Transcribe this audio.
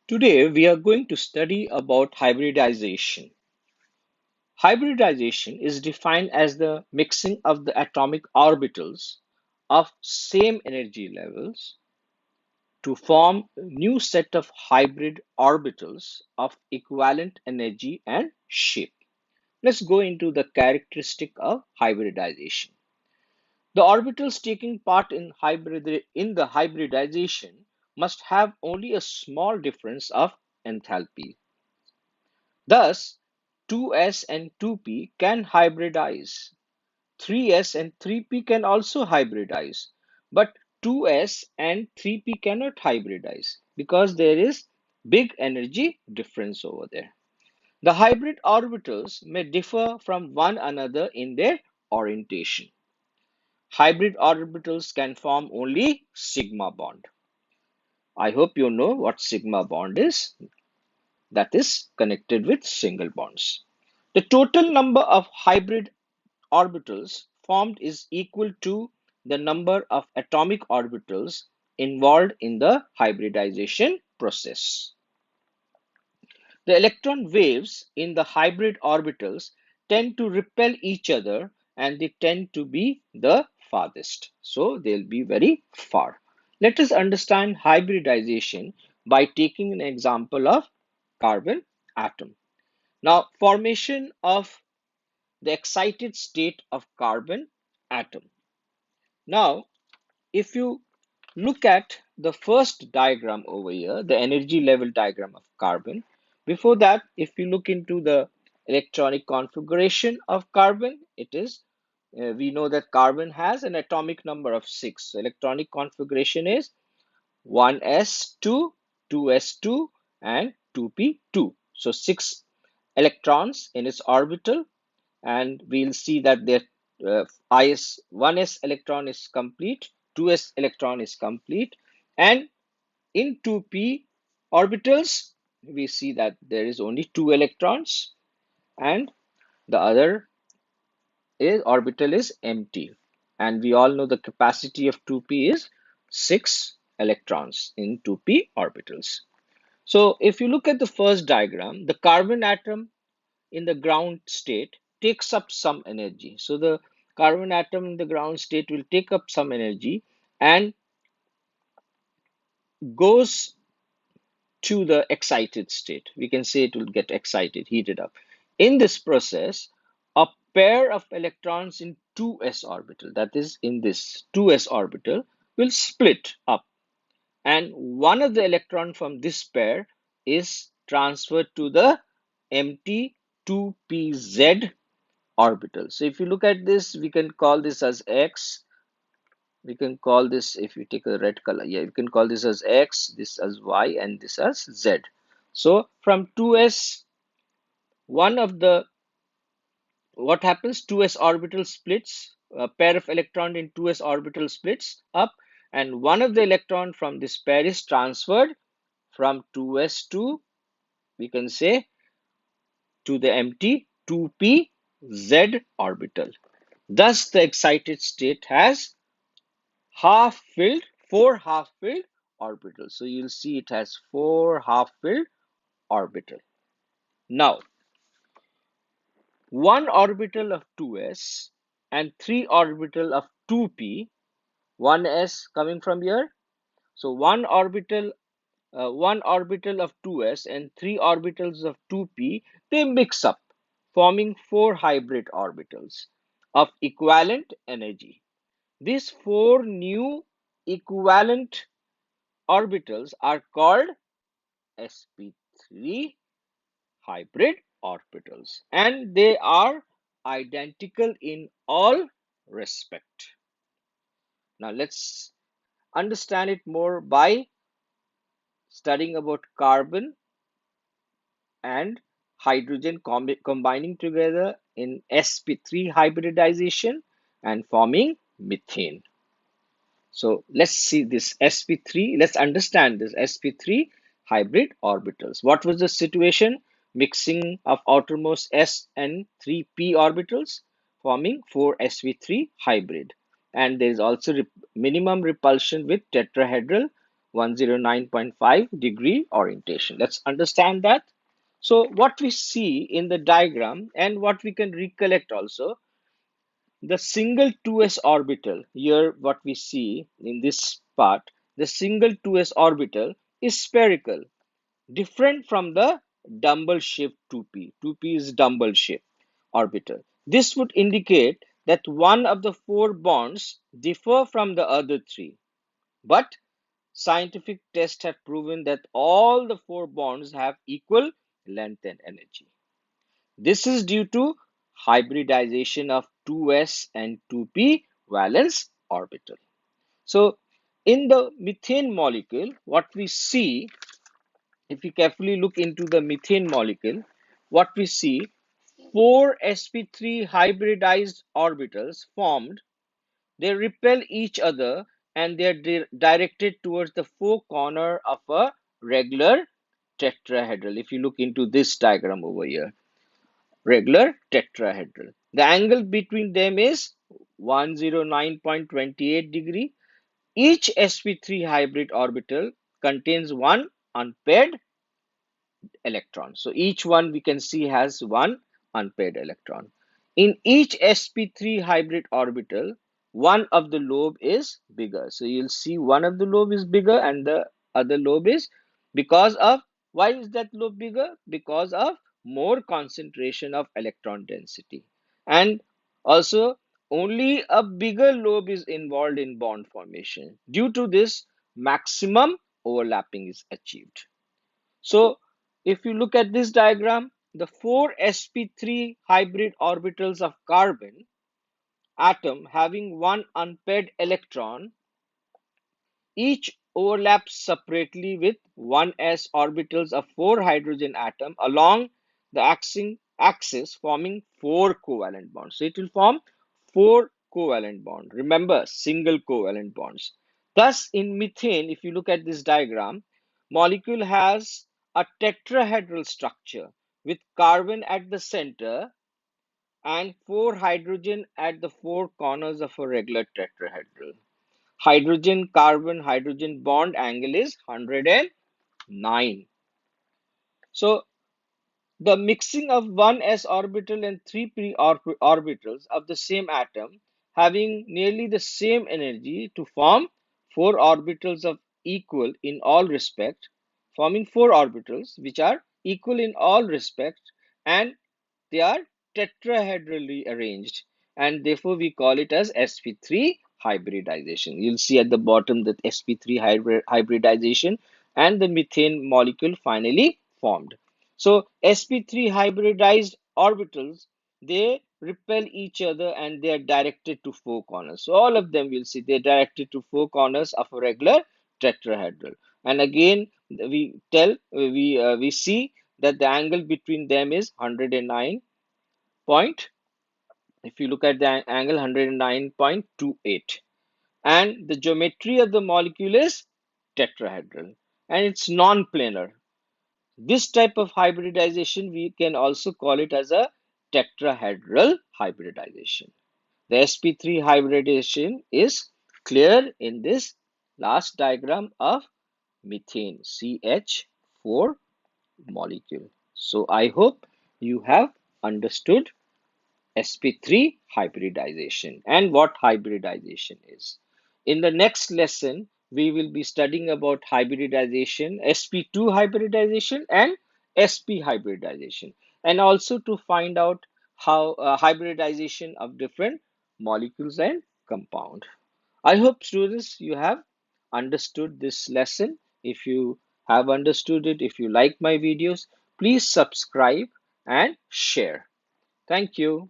Today we are going to study about hybridization. Hybridization is defined as the mixing of the atomic orbitals of same energy levels to form a new set of hybrid orbitals of equivalent energy and shape. Let's go into the characteristic of hybridization. The orbitals taking part in the hybridization must have only a small difference of enthalpy. Thus, 2s and 2p can hybridize. 3s and 3p can also hybridize, but 2s and 3p cannot hybridize because there is big energy difference over there. The hybrid orbitals may differ from one another in their orientation. Hybrid orbitals can form only sigma bond. I hope you know what sigma bond is. That is connected with single bonds. The total number of hybrid orbitals formed is equal to the number of atomic orbitals involved in the hybridization process. The electron waves in the hybrid orbitals tend to repel each other and they tend to be the farthest. So they'll be very far. Let us understand hybridization by taking an example of carbon atom. Now, formation of the excited state of carbon atom. Now, if you look at the first diagram over here, the energy level diagram of carbon, before that, if you look into the electronic configuration of carbon, it is, we know that carbon has an atomic number of 6. So electronic configuration is 1s2, 2s2, and 2p2. So 6 electrons in its orbital, and we'll see that their is 1s electron is complete, 2s electron is complete, and in 2p orbitals we see that there is only 2 electrons and the other orbital is empty, and we all know the capacity of 2p is 6 electrons in 2p orbitals. So if you look at the first diagram, the carbon atom in the ground state takes up some energy. So the carbon atom in the ground state will take up some energy and goes to the excited state. We can say it will get excited, heated up. In this process, a pair of electrons in 2s orbital, that is in this 2s orbital, will split up, and one of the electron from this pair is transferred to the empty 2pz orbital. So if you look at this, we can call this as X. We can call this, if you take a red color, yeah, you can call this as X, this as Y, and this as Z. So from 2s, one of the, what happens, 2s orbital splits, a pair of electron in 2s orbital splits up, and one of the electron from this pair is transferred from 2s to, we can say, to the empty 2pz orbital. Thus, the excited state has four half-filled orbitals. So you'll see it has 4 half-filled orbitals. Now, one orbital of 2s and 3 orbital of 2p, 1s coming from here. So one orbital of 2s and 3 orbitals of 2p, they mix up, forming 4 hybrid orbitals of equivalent energy. These 4 new equivalent orbitals are called sp3 hybrid orbitals, and they are identical in all respect. Now let's understand it more by studying about carbon and hydrogen combining together in sp3 hybridization and forming methane. So let's see this sp3. Let's understand this sp3 hybrid orbitals. What was the situation? Mixing of outermost s and 3p orbitals forming 4 sp3 hybrid. And there is also minimum repulsion with tetrahedral 109.5 degree orientation. Let's understand that. So what we see in the diagram and what we can recollect also, the single 2s orbital, here what we see in this part, the single 2s orbital is spherical, different from the dumbbell shaped 2p. 2p is dumbbell shaped orbital. This would indicate that one of the four bonds differ from the other three, but scientific tests have proven that all the four bonds have equal length and energy. This is due to hybridization of 2s and 2p valence orbital. So in the methane molecule, what we see, if we carefully look into the methane molecule, what we see, four sp3 hybridized orbitals formed. They repel each other and they are directed towards the four corner of a regular tetrahedral. If you look into this diagram over here, regular tetrahedral. The angle between them is 109.28 degree. Each sp3 hybrid orbital contains one unpaired electron. So each one we can see has one unpaired electron. In each sp3 hybrid orbital, one of the lobe is bigger. So you'll see one of the lobe is bigger and the other lobe is, because of, why is that lobe bigger? Because of more concentration of electron density. And also only a bigger lobe is involved in bond formation. Due to this, maximum overlapping is achieved. So if you look at this diagram, the four sp3 hybrid orbitals of carbon atom having one unpaired electron, each overlaps separately with 1s orbitals of four hydrogen atom along the axis, forming four covalent bonds. So it will form four covalent bonds. Remember, single covalent bonds. Thus, in methane, if you look at this diagram, molecule has a tetrahedral structure with carbon at the center and four hydrogen at the four corners of a regular tetrahedral. Hydrogen carbon hydrogen bond angle is 109. So the mixing of one s orbital and three p orbitals of the same atom having nearly the same energy to form four orbitals of equal in all respect, forming four orbitals which are equal in all respects, and they are tetrahedrally arranged, and therefore we call it as sp3 hybridization. You'll see at the bottom that sp3 hybridization and the methane molecule finally formed. So sp3 hybridized orbitals, they repel each other and they are directed to four corners. So all of them, will see, they're directed to four corners of a regular tetrahedral. And again, we see that the angle between them is 109 point, if you look at the angle, 109.28, and the geometry of the molecule is tetrahedral and it's non-planar. This type of hybridization we can also call it as a tetrahedral hybridization. The sp3 hybridization is clear in this last diagram of methane CH4 molecule. So I hope you have understood sp3 hybridization and what hybridization is. In the next lesson, we will be studying about hybridization, sp2 hybridization and sp hybridization, and also to find out how hybridization of different molecules and compound. I hope students you have understood this lesson. If you have understood it, if you like my videos, please subscribe and share. Thank you.